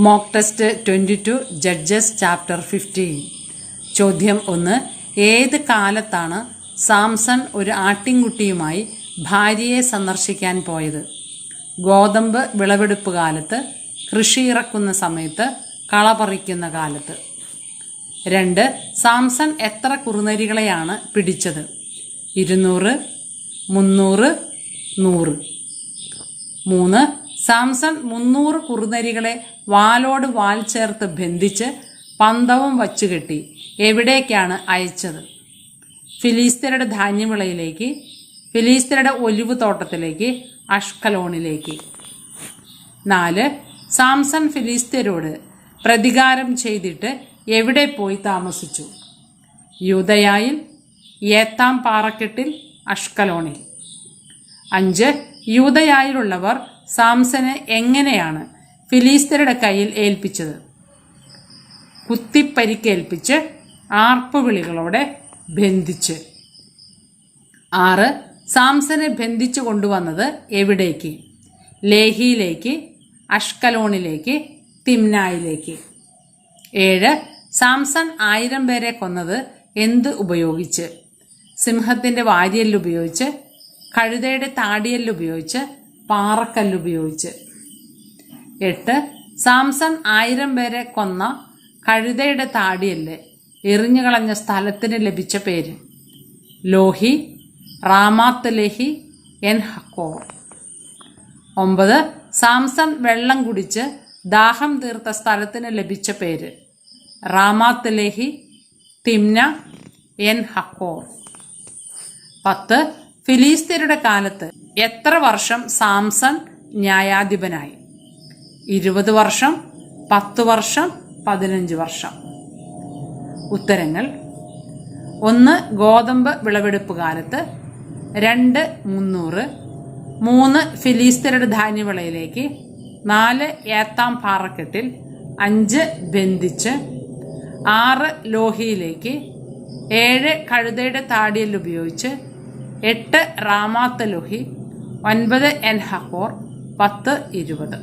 Mock test 22 judges chapter 15. ചോദ്യം 1. ഏത് കാലത്താണ് സാംസൺ ഒരു ആട്ടിൻകുട്ടിയുമായി ഭാര്യയെ സന്ദർശിക്കാൻ പോയത്? ഗോതമ്പ് വിളവെടുപ്പ് കാലത്ത്, കൃഷി ഇറക്കുന്ന സമയത്ത്, കള പറിക്കുന്ന കാലത്ത്. 2. സാംസൺ എത്ര കുറുനരികളെയാണ് പിടിച്ചത്? 200, 300, 100. 3. സാംസൺ 300 കുറുനരികളെ വാലോട് വാൽ ചേർത്ത് ബന്ധിച്ച് പന്തവും വച്ചുകെട്ടി എവിടേക്കാണ് അയച്ചത്? ഫിലിസ്ത്യരുടെ ധാന്യവിളയിലേക്ക്, ഫിലിസ്ത്യരുടെ ഒലിവ് തോട്ടത്തിലേക്ക്, അഷ്കലോണിലേക്ക്. 4. സാംസൺ ഫിലിസ്ത്യരോട് പ്രതികാരം ചെയ്തിട്ട് എവിടെ പോയി താമസിച്ചു? യൂദയായിൽ, ഏത്താം പാറക്കെട്ടിൽ, അഷ്കലോണിൽ. 5. യൂദയായിലുള്ളവർ സാംസനെ എങ്ങനെയാണ് ഫിലിസ്ത്യരുടെ കയ്യിൽ ഏൽപ്പിച്ചത്? കുത്തിപ്പരിക്കേൽപ്പിച്ച് ആർപ്പുവിളികളോടെ ബന്ധിച്ച്. 6. സാംസനെ ബന്ധിച്ചു കൊണ്ടുവന്നത് എവിടേക്ക്? ലേഹിയിലേക്ക്, അഷ്കലോണിലേക്ക്, തിമ്നായിലേക്ക്. 7. സാംസൺ 1000 പേരെ കൊന്നത് എന്ത് ഉപയോഗിച്ച്? സിംഹത്തിൻ്റെ വാരിയെല്ലുപയോഗിച്ച്, കഴുതയുടെ താടിയെല്ലുപയോഗിച്ച്, പാറക്കല്ലുപയോഗിച്ച്. 8. സാംസൺ 1000 പേരെ കൊന്ന കഴുതയുടെ താടിയല്ല് എറിഞ്ഞുകളഞ്ഞ സ്ഥലത്തിന് ലഭിച്ച പേര്? Lohi, റാമാത്ത് Leahy, N ഹക്കോർ. 9. സാംസൺ വെള്ളം കുടിച്ച് ദാഹം തീർത്ത സ്ഥലത്തിന് ലഭിച്ച പേര്? റാമാത്ത് ലേഹി, തിമ്ന, എൻ ഹക്കോർ. 10. ഫിലിസ്ത്യരുടെ കാലത്ത് എത്ര വർഷം സാംസൺ ന്യായാധിപനായി? 20 വർഷം, 10 വർഷം, 15 വർഷം. ഉത്തരങ്ങൾ: 1. ഗോതമ്പ് വിളവെടുപ്പ് കാലത്ത്, 2. 300, 3. ഫിലിസ്ത്യരുടെ ധാന്യവിളയിലേക്ക്, 4. ഏത്താം പാറക്കെട്ടിൽ, 5. ബന്ധിച്ച്, 6. ലോഹിയിലേക്ക്, 7. കഴുതയുടെ താടിയൽ ഉപയോഗിച്ച്, 8. റാമാത്ത് ലോഹി, 9. എൻ ഹക്കോർ, 10, 20.